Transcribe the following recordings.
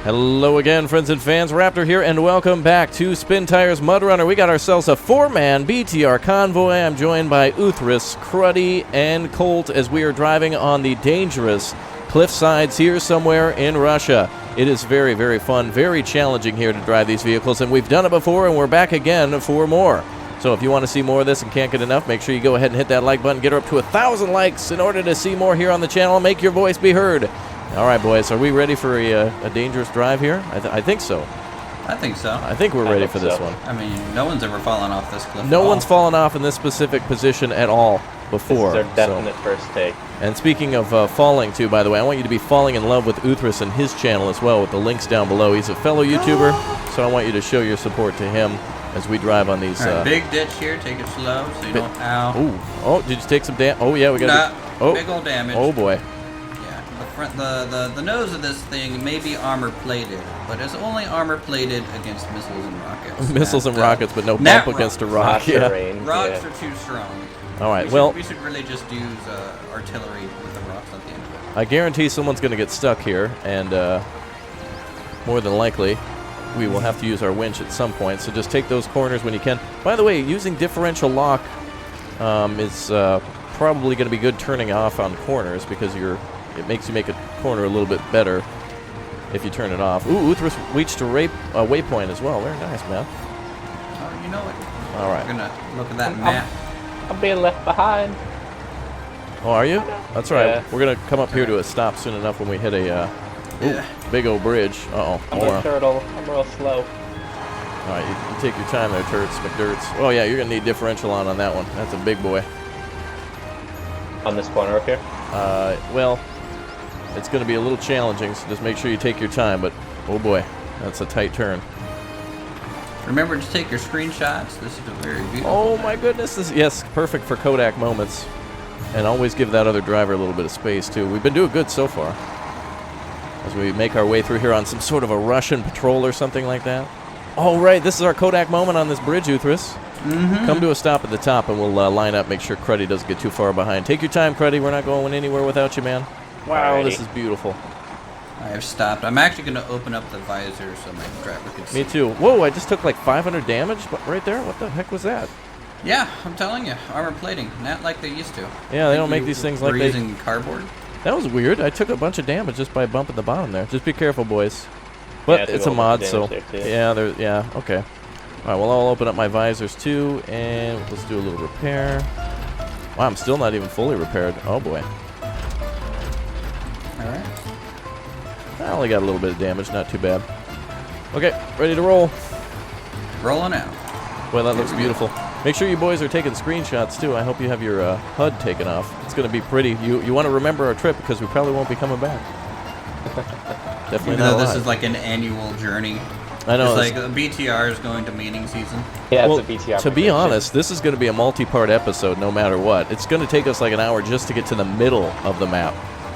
Hello again, friends and fans. Raptor here, and welcome back to Spin Tire's MudRunner. We got ourselves a 4-man BTR convoy. I'm joined by Uthris, Cruddy, and Colt as we are driving on the dangerous cliff sides here somewhere in Russia. It is very, very fun, very challenging here to drive these vehicles, and we've done it before, and we're back again for more. So if you want to see more of this and can't get enough, make sure you go ahead and hit that like button. Get her up to 1,000 likes in order to see more here on the channel. Make your voice be heard. All right, boys, are we ready for a dangerous drive here? I think so. I think so. I think we're ready for this one. I mean, no one's ever fallen off this cliff. No one's fallen off in this specific position at all before. This is our definite first take. And speaking of falling, too, by the way, I want you to be falling in love with Uthris and his channel as well, with the links down below. He's a fellow YouTuber, so I want you to show your support to him as we drive on these. All right, big ditch here. Take it slow so you don't. Ow. Ooh. Oh, did you take some damage? Oh, yeah, we got. Big old damage. Oh boy. The nose of this thing may be armor plated, but it's only armor plated against missiles and rockets. Missiles and rockets, but no bump against a rock. Yeah. Rocks are too strong. All right, we should really just use artillery with the rocks at the end of it. I guarantee someone's going to get stuck here, and more than likely, we will have to use our winch at some point. So just take those corners when you can. By the way, using differential lock is probably going to be good turning off on corners because it makes you make a corner a little bit better if you turn it off. Ooh, Uthris reached a waypoint as well. Very nice, man. Oh, you know it. All right. We're going to look at that map. I'm being left behind. Oh, are you? That's right. Yeah. We're going to come up here to a stop soon enough when we hit a big old bridge. Uh-oh. I'm a turtle. I'm real slow. All right, you take your time there, turrets, McDirts. Oh, yeah, you're going to need differential on that one. That's a big boy. On this corner up here? Well, it's going to be a little challenging, so just make sure you take your time. But, oh boy, that's a tight turn. Remember to take your screenshots. This is a very beautiful Oh, my goodness. Yes, perfect for Kodak moments. And always give that other driver a little bit of space, too. We've been doing good so far. As we make our way through here on some sort of a Russian patrol or something like that. Oh, right, this is our Kodak moment on this bridge, Uthris. Come to a stop at the top, and we'll line up, make sure Cruddy doesn't get too far behind. Take your time, Cruddy. We're not going anywhere without you, man. Wow, Alrighty. This is beautiful. I have stopped. I'm actually going to open up the visor so my driver can see. Me too. Whoa, I just took like 500 damage right there? What the heck was that? Yeah, I'm telling you. Armor plating. Not like they used to. Yeah, they don't make these things like they... they... using cardboard? That was weird. I took a bunch of damage just by bumping the bottom there. Just be careful, boys. But yeah, it's a mod, so... There yeah, okay. Alright, well, I'll open up my visors too, and let's do a little repair. Wow, I'm still not even fully repaired. Oh, boy. Alright. I only got a little bit of damage, not too bad. Okay, ready to roll. Rolling out. Well, that looks beautiful. Make sure you boys are taking screenshots, too. I hope you have your HUD taken off. It's going to be pretty. You want to remember our trip because we probably won't be coming back. Definitely not this alive. is like an annual journey. I know. It's like BTR is going to meeting season. Yeah, well, it's a BTR. To be honest, this is going to be a multi-part episode no matter what. It's going to take us like an hour just to get to the middle of the map.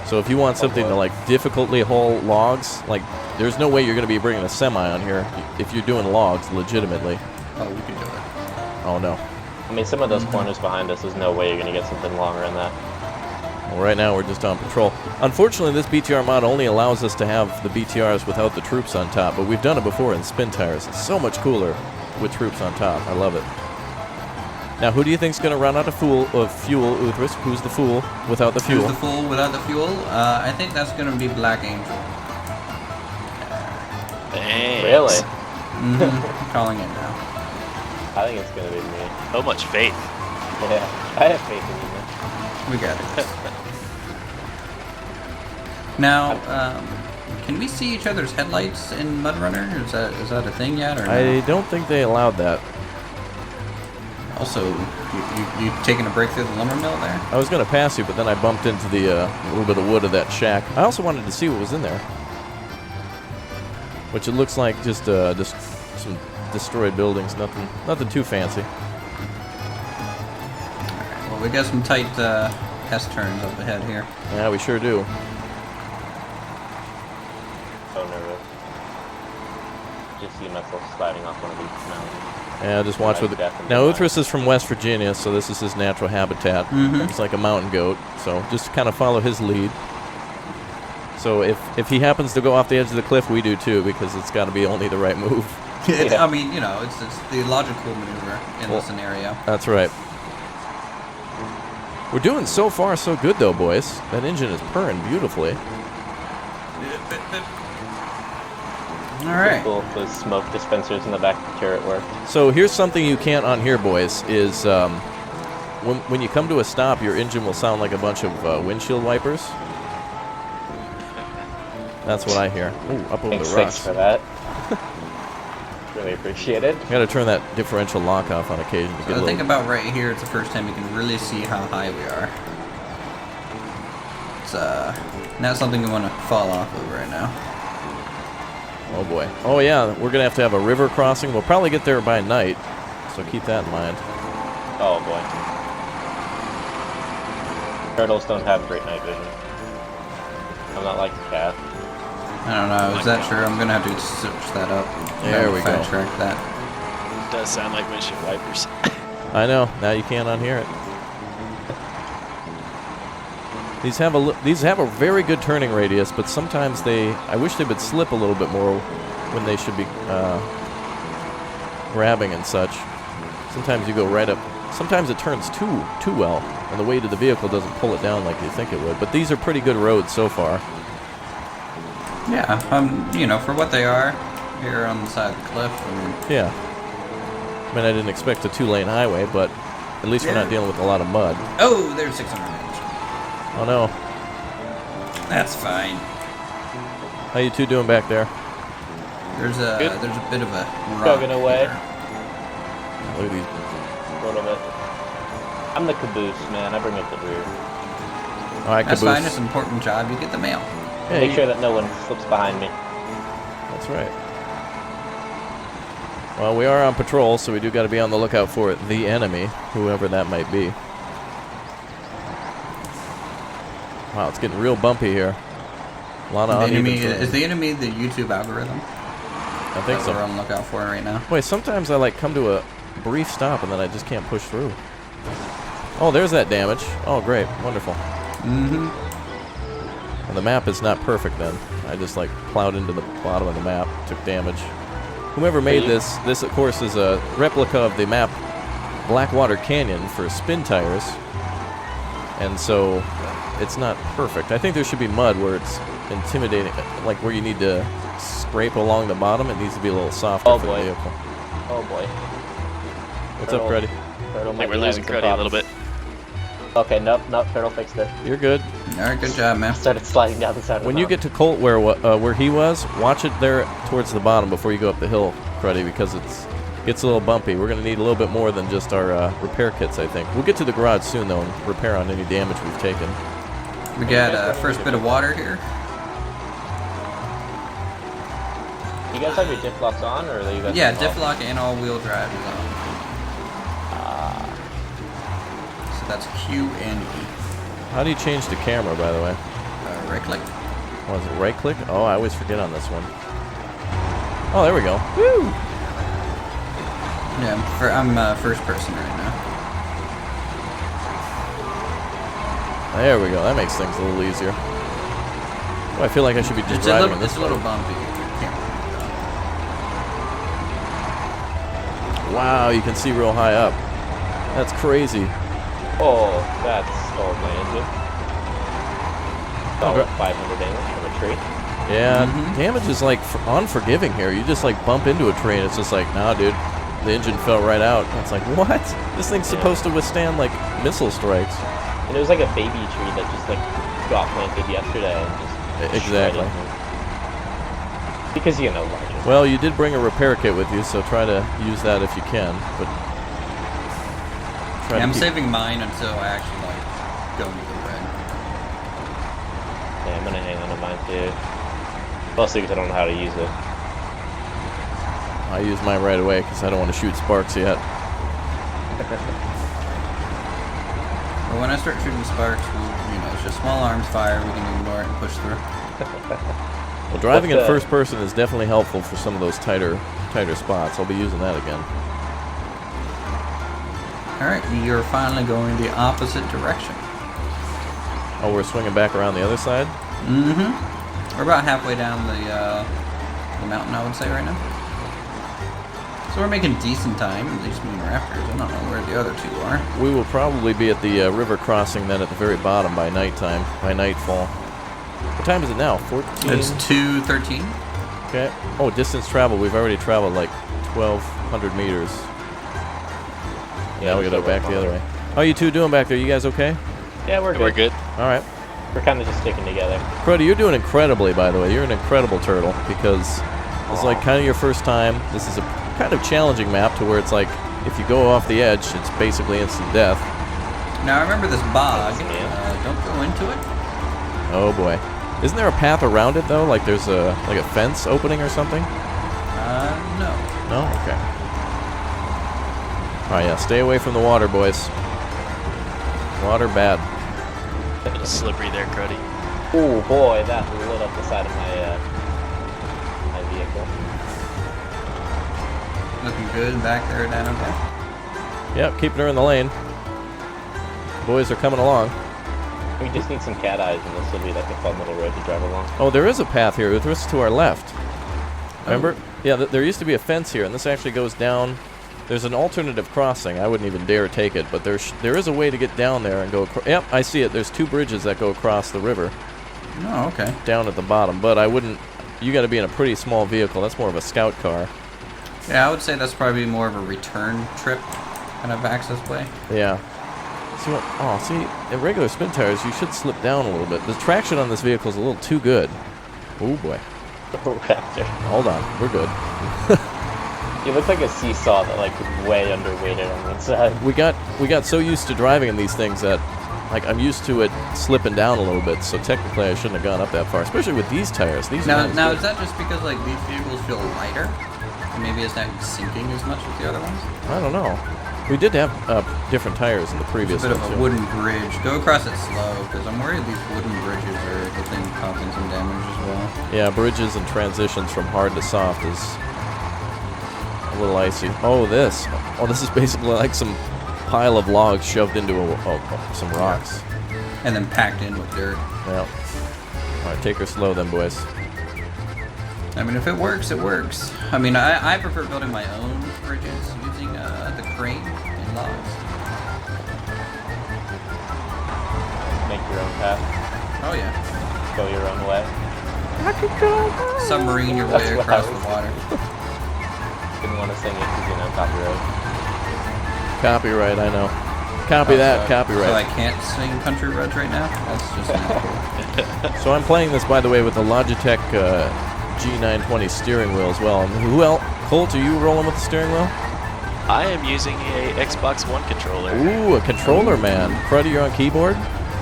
So if you want something to like difficultly haul logs, like there's no way you're going to be bringing a semi on here if you're doing logs legitimately. Oh, we can do it. Oh no. I mean, some of those corners behind us, there's no way you're going to get something longer in that. Well, right now we're just on patrol. Unfortunately, this BTR mod only allows us to have the BTRs without the troops on top, but we've done it before in Spin Tires. It's so much cooler with troops on top. I love it. Now, who do you think's going to run out of fuel, Uthris? Who's the fool without the fuel? Who's the fool without the fuel? I think that's going to be Black Angel. Thanks. Really? Calling it now. I think it's going to be me. So much faith. Yeah, I have faith in you, man. We got it. Now, can we see each other's headlights in MudRunner? Is that a thing yet, or no? I don't think they allowed that. Also, you taking a break through the lumber mill there? I was going to pass you, but then I bumped into the little bit of wood of that shack. I also wanted to see what was in there, which it looks like just some destroyed buildings. Nothing too fancy. Alright, well, we got some tight test turns up ahead here. Yeah, we sure do. So nervous. Just see myself sliding off one of these mountains. Yeah, just watch with it. Now, Uthris is from West Virginia, so this is his natural habitat. He's like a mountain goat, so just kind of follow his lead. So if he happens to go off the edge of the cliff, we do too, because it's got to be only the right move. I mean, you know, it's the logical maneuver in the scenario. That's right. We're doing so far so good, though, boys. That engine is purring beautifully. All right. Cool. Those smoke dispensers in the back of the turret work. So here's something you can't on here, boys, is when you come to a stop, your engine will sound like a bunch of windshield wipers. That's what I hear. Ooh, up over the rocks. Thanks for that. Really appreciate it. You gotta turn that differential lock off on occasion to get I think about right here, it's the first time you can really see how high we are. It's not something you want to fall off of right now. Oh boy. Oh yeah, we're gonna have to have a river crossing. We'll probably get there by night, so keep that in mind. Oh boy. Turtles don't have great night vision. I'm not like a cat. I don't know, is that true? I'm gonna have to search that up. There we go. Track that. It does sound like windshield wipers. I know. Now you can't unhear it. These have a very good turning radius, but sometimes I wish they would slip a little bit more when they should be grabbing and such. Sometimes you go right up. Sometimes it turns too well, and the weight of the vehicle doesn't pull it down like you think it would. But these are pretty good roads so far. Yeah, you know, for what they are, here on the side of the cliff. I mean, yeah. I mean, I didn't expect a 2-lane highway, but at least we're not dealing with a lot of mud. Oh, there's 600 range. Oh no. That's fine. How you two doing back there? There's a bit of a rock Chugging away. here. Look at these. A little bit. I'm the caboose, man. I bring up the rear. All right, That's caboose. fine. It's an important job. You get the mail. Yeah, Make sure that no one slips behind me. That's right. Well, we are on patrol, so we do got to be on the lookout for the enemy, whoever that might be. Wow, it's getting real bumpy here. A lot of uneven terrain. Is the enemy the YouTube algorithm? I think so. We're on the lookout for right now. Wait, sometimes I like come to a brief stop and then I just can't push through. Oh, there's that damage. Oh, great. Wonderful. Mm-hmm. And the map is not perfect then. I just like plowed into the bottom of the map, took damage. Whoever made this of course is a replica of the map Blackwater Canyon for spin tires. And so it's not perfect. I think there should be mud where it's intimidating, like where you need to scrape along the bottom. It needs to be a little softer for the vehicle. Oh boy. What's up, Freddy? I think we're losing Cruddy a little bit. Okay, nope, Turtle fixed it. You're good. All right, good job, man. Started sliding down the side of the When you get to Colt where he was, watch it there towards the bottom before you go up the hill, Cruddy, because gets a little bumpy. We're going to need a little bit more than just our repair kits, I think. We'll get to the garage soon, though, and repair on any damage we've taken. We got first bit of water here. You guys have your diff locks on, or are you guys? Yeah, diff lock and all-wheel drive is on. So that's Q and E. How do you change the camera, by the way? Right click. Was it right click? Oh, I always forget on this one. Oh, there we go. Woo! Yeah, I'm first person right now. There we go. That makes things a little easier. Oh, I feel like I should be just driving this. It's a little bumpy. Wow, you can see real high up. That's crazy. Oh, that's stalled my engine. Okay. 500 damage from a tree. Yeah, damage is like unforgiving here. You just like bump into a tree and it's just like, nah, dude, the engine fell right out. It's like, what? This thing's supposed to withstand like missile strikes. And it was like a baby tree that just like got planted yesterday and just exactly. Because you know logic. Well, you did bring a repair kit with you, so try to use that if you can. But I'm saving mine until I actually like go into the red. Yeah, I'm gonna hang on to mine too. Mostly because I don't know how to use it. I use mine right away because I don't want to shoot sparks yet. But when I start shooting sparks, it's just small arms fire. We can ignore it and push through. Well, driving in first person is definitely helpful for some of those tighter spots. I'll be using that again. Alright, you're finally going the opposite direction. Oh, we're swinging back around the other side? Mm-hmm. We're about halfway down the mountain, I would say, right now. So we're making decent time, at least me and Raptors. I don't know where the other two are. We will probably be at the river crossing then at the very bottom by nighttime, by nightfall. What time is it now? 14? It's 2:13. Okay. Oh, distance travel. We've already traveled like 1,200 meters. Now we gotta go back the other way. How are you two doing back there? You guys okay? Yeah, we're good. We're good. All right. We're kind of just sticking together. Cruddy, you're doing incredibly, by the way. You're an incredible turtle because it's like kind of your first time. This is a kind of challenging map to where it's like if you go off the edge, it's basically instant death. Now I remember this bog. Don't go into it. Oh boy. Isn't there a path around it though? Like there's a fence opening or something? No. No? Okay. Alright, yeah, stay away from the water, boys. Water bad. A little slippery there, Cruddy. Oh boy, that lit up the side of my vehicle. Looking good back there, Dan. Okay. Yep, keeping her in the lane. Boys are coming along. We just need some cat eyes, and this will be like a fun little road to drive along. Oh, there is a path here. It's to our left. Remember? Yeah, there used to be a fence here, and this actually goes down. There's an alternative crossing. I wouldn't even dare take it, but there is a way to get down there and go across. Yep, I see it. There's two bridges that go across the river. Oh, okay. Down at the bottom, but I wouldn't. You got to be in a pretty small vehicle. That's more of a scout car. Yeah, I would say that's probably more of a return trip kind of access way. Yeah. See, in regular spin tires, you should slip down a little bit. The traction on this vehicle is a little too good. Oh boy. Raptor. Hold on, we're good. You look like a seesaw that like was way underweighted on one side. We got so used to driving in these things that like I'm used to it slipping down a little bit. So technically, I shouldn't have gone up that far, especially with these tires. These Now are is that just because like these vehicles feel lighter? Maybe it's not sinking as much as the other ones? I don't know. We did have different tires in the previous It's a bit ones. of a wooden bridge. Go across it slow, because I'm worried these wooden bridges are the thing causing some damage as well. Yeah, bridges and transitions from hard to soft is a little icy. Oh, this. Oh, this is basically like some pile of logs shoved into some rocks. And then packed in with dirt. Yeah. All right, take her slow then, boys. I mean, if it works, it works. I mean, I prefer building my own bridges using the crane and logs. Make your own path. Oh, yeah. Go your own way. Submarine your That's way what across I the was- water. Didn't want to sing it because you know copyright. Copyright, I know. Copy that, So I copyright. can't sing Country Roads right now? That's just not cool. So I'm playing this, by the way, with the Logitech G920 steering wheel as well. And who else? Colt, are you rolling with the steering wheel? I am using a Xbox One controller. Ooh, a controller, man. Cruddy, you're on keyboard?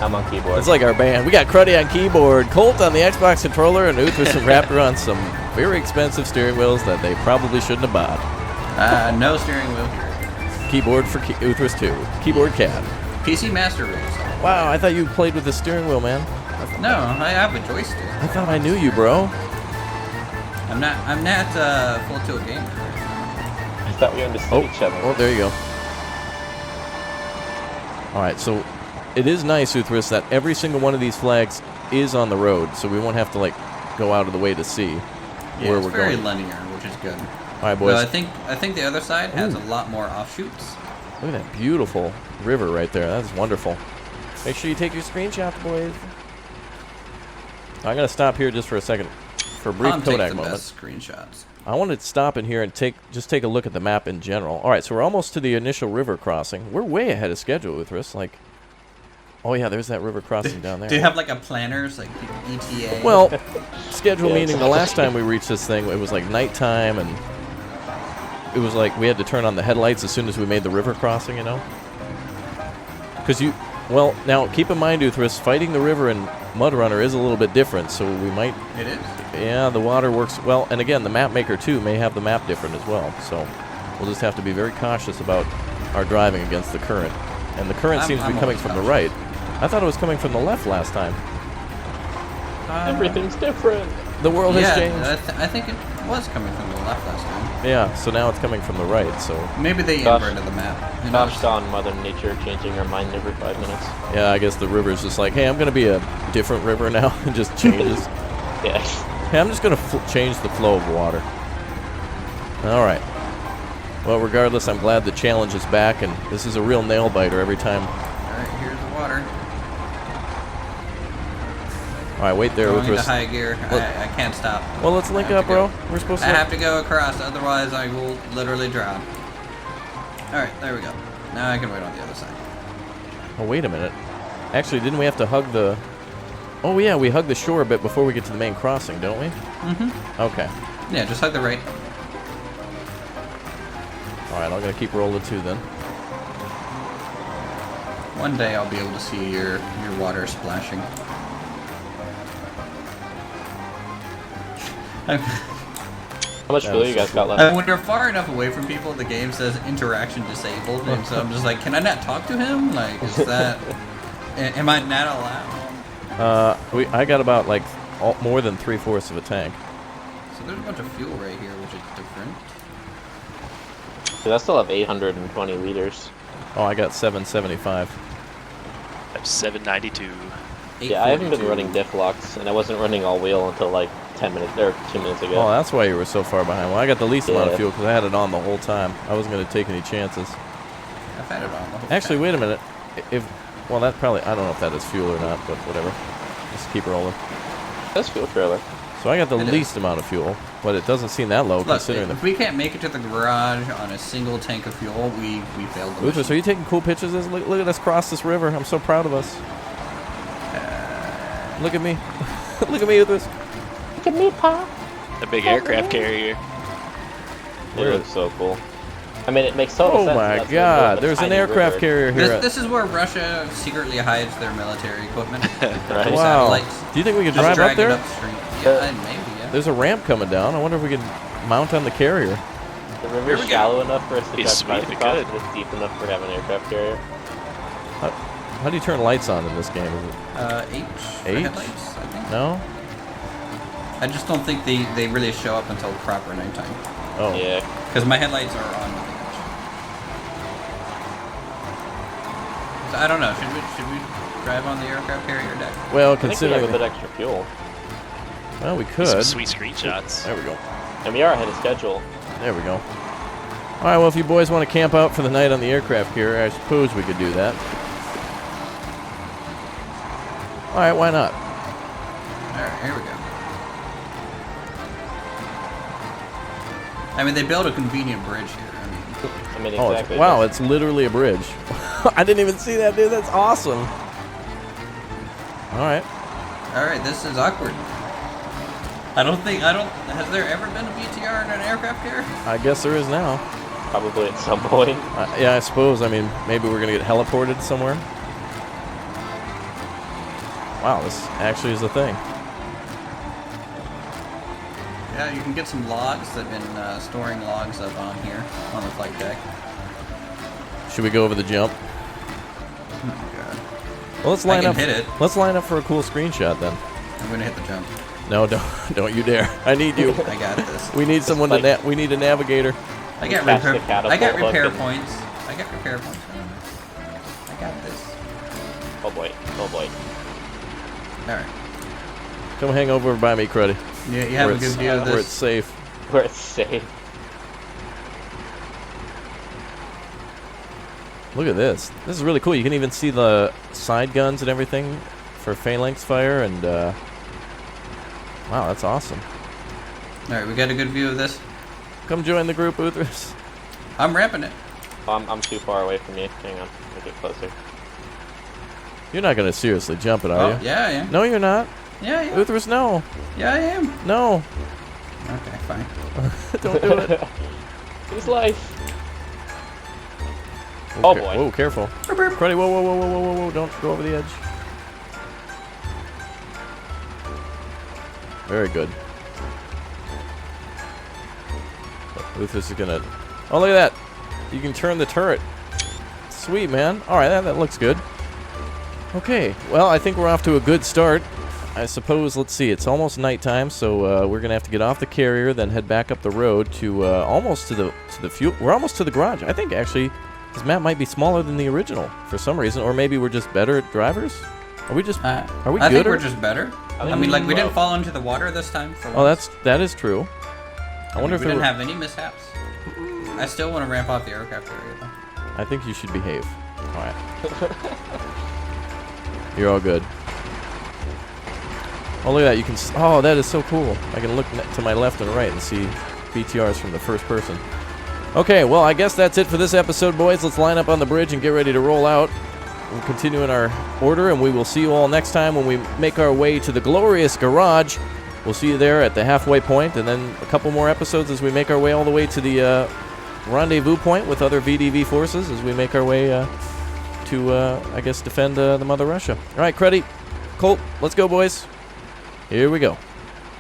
I'm on keyboard. It's like our band. We got Cruddy on keyboard, Colt on the Xbox controller, and Uthris and Raptor on some very expensive steering wheels that they probably shouldn't have bought. No steering wheel here. Keyboard for Uthris 2. Keyboard cat. PC Master Race. Wow, I thought you played with the steering wheel, man. No, I have a joystick. I thought I knew you, bro. I'm not full tilt gamer. I thought we understood each other. Oh, there you go. All right, so it is nice, Uthris, that every single one of these flags is on the road, so we won't have to like go out of the way to see where It's we're very going. linear, which is good. All right, boys. I think the other side has a lot more offshoots. Look at that beautiful river right there. That's wonderful. Make sure you take your screenshots, boys. I'm gonna stop here just for a second, for a brief Tom takes Kodak the moment. best screenshots. I wanted to stop in here and take a look at the map in general. All right, so we're almost to the initial river crossing. We're way ahead of schedule with this. Like, oh yeah, there's that river crossing down there. Do you have like a planners like ETA? Well, schedule Yeah, meaning the last time we reached this thing, it was like nighttime, and it was like we had to turn on the headlights as soon as we made the river crossing, you know? Because well, now keep in mind, Uthris, fighting the river in MudRunner is a little bit different, so we might, it is. yeah, the water works well, and again, the map maker too may have the map different as well, so we'll just have to be very cautious about our driving against the current. And the current seems to be I'm coming always from the cautious. right. I thought it was coming from the left last time. Everything's different. The world has Yeah, changed. I think it was coming from the left last time. Yeah, so now it's coming from the right, so Maybe they Gosh. inverted the map. Who knows? Gosh darn Mother Nature changing her mind every 5 minutes. yeah, I guess the river's just like, hey, I'm going to be a different river now, and just changes. Yeah. Hey, I'm just going to change the flow of water. All right. Well, regardless, I'm glad the challenge is back, and this is a real nail-biter every time. All right, here's the water. All right, wait there, Going into Uthris. high gear. I can't stop. Well, let's link up, bro. We're supposed to... I have to go across, otherwise I will literally drown. All right, there we go. Now I can wait on the other side. Oh, wait a minute. Actually, didn't we have to hug the... Oh, yeah, we hug the shore a bit before we get to the main crossing, don't we? Mm-hmm. Okay. Yeah, just hug the right. All right, I'm going to keep rolling too, then. One day I'll be able to see your water splashing. How much fuel you guys got left? When you're far enough away from people, the game says interaction disabled, and so I'm just like, can I not talk to him? Like, is that... am I not allowed? I got about, like, more than 3/4 of a tank. So there's a bunch of fuel right here, which is different. Dude, I still have 820 liters. Oh, I got 775. I have 792. Yeah, I haven't been running diff locks, and I wasn't running all wheel until like 10 minutes, or 2 minutes ago. Oh, that's why you were so far behind. Well, I got the least amount of Yeah. fuel because I had it on the whole time. I wasn't going to take any chances. I've had it on the whole Actually, time. wait a minute. Well, that probably... I don't know if that is fuel or not, but whatever. Just keep rolling. That's fuel trailer. So I got the It least amount of fuel, but it doesn't seem that low Look, considering if we can't make it to the garage on a single tank of fuel, we failed the Uthris, mission. are you taking cool pictures? Look at us cross this river. I'm so proud of us. Look at me. Look at me, Uthris. Look at me, Pa. The big aircraft carrier. It looks so cool. I mean, it makes total Oh sense. my That's God, a there's an tiny aircraft river. carrier here. This is where Russia secretly hides their military equipment. Right. Wow. Satellites. Do you think we could Just drive up drag it there? upstream. Yeah, maybe, yeah. There's a ramp coming down. I wonder if we can mount on the carrier. The Here river's we go. shallow enough for us to Be drive sweet cars if it across, could. but it's deep enough for having an aircraft carrier. How do you turn lights on in this game? Is it H for H? headlights, I think. no? I just don't think they really show up until proper nighttime. Oh. Yeah. Because my headlights are on with the H. So I don't know. Should we drive on the aircraft carrier deck? Well, I think we considering... have a bit extra fuel. Well, we Some could. sweet screenshots. There we go. And we are ahead of schedule. There we go. All right, well, if you boys want to camp out for the night on the aircraft carrier, I suppose we could do that. All right, why not? Alright, here we go. I mean, they built a convenient bridge here. I mean, Oh, exactly. wow, it's literally a bridge. I didn't even see that, dude. That's awesome. All right. Alright, this is awkward. Has there ever been a BTR in an aircraft carrier? I guess there is now. Probably at some point. Yeah, I suppose. I mean, maybe we're going to get heliported somewhere. Wow, this actually is a thing. Yeah, you can get some logs. They've been storing logs up on here, on the flight deck. Should we go over the jump? Oh my god. Well, let's I line can up. hit it. Let's line up for a cool screenshot then. I'm gonna hit the jump. No, don't you dare. I need you. I got this. We need someone to we need a navigator. I got Catch the repair. catapult I got hook repair and- points. I got repair points. I got this. Oh boy. Oh boy. All right. Come hang over by me, Cruddy. Yeah, you have a good view of Where it's this. safe. Where it's safe. Look at this. This is really cool. You can even see the side guns and everything for phalanx fire, and wow, that's awesome. All right, we got a good view of this. Come join the group, Uthris. I'm ramping it. Oh, I'm too far away from you. Hang on. Let me get closer. You're not going to seriously jump it, are Oh, you? yeah, I am. No, you're not. Yeah, yeah. Uthris, no. Yeah, I am. No. Okay, fine. Don't do it. His life. Oh, Oh, boy. Whoa, careful. Cruddy, whoa, whoa, whoa, whoa, whoa, whoa, whoa. Don't go over the edge. Very good. Uthris is going to... Oh, look at that. You can turn the turret. Sweet, man. All right, that looks good. Okay, well, I think we're off to a good start. I suppose, let's see, it's almost nighttime, so we're going to have to get off the carrier, then head back up the road to almost to the fuel. We're almost to the garage. I think, actually, this map might be smaller than the original for some reason, or maybe we're just better at drivers? Are we just... are we I good? think we're just better. I mean, like, we didn't fall into the water this time. For Oh, once. that is true. I wonder if we it didn't were, have any mishaps. I still want to ramp off the aircraft area, though. I think you should behave. All right. You're all good. Oh, look at that. You can... Oh, that is so cool. I can look to my left and right and see BTRs from the first person. Okay, well, I guess that's it for this episode, boys. Let's line up on the bridge and get ready to roll out. We'll continue in our order, and we will see you all next time when we make our way to the glorious garage. We'll see you there at the halfway point, and then a couple more episodes as we make our way all the way to the rendezvous point with other VDV forces as we make our way to, I guess, defend the Mother Russia. All right, Cruddy, Colt, let's go, boys. Here we go.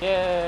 Yay!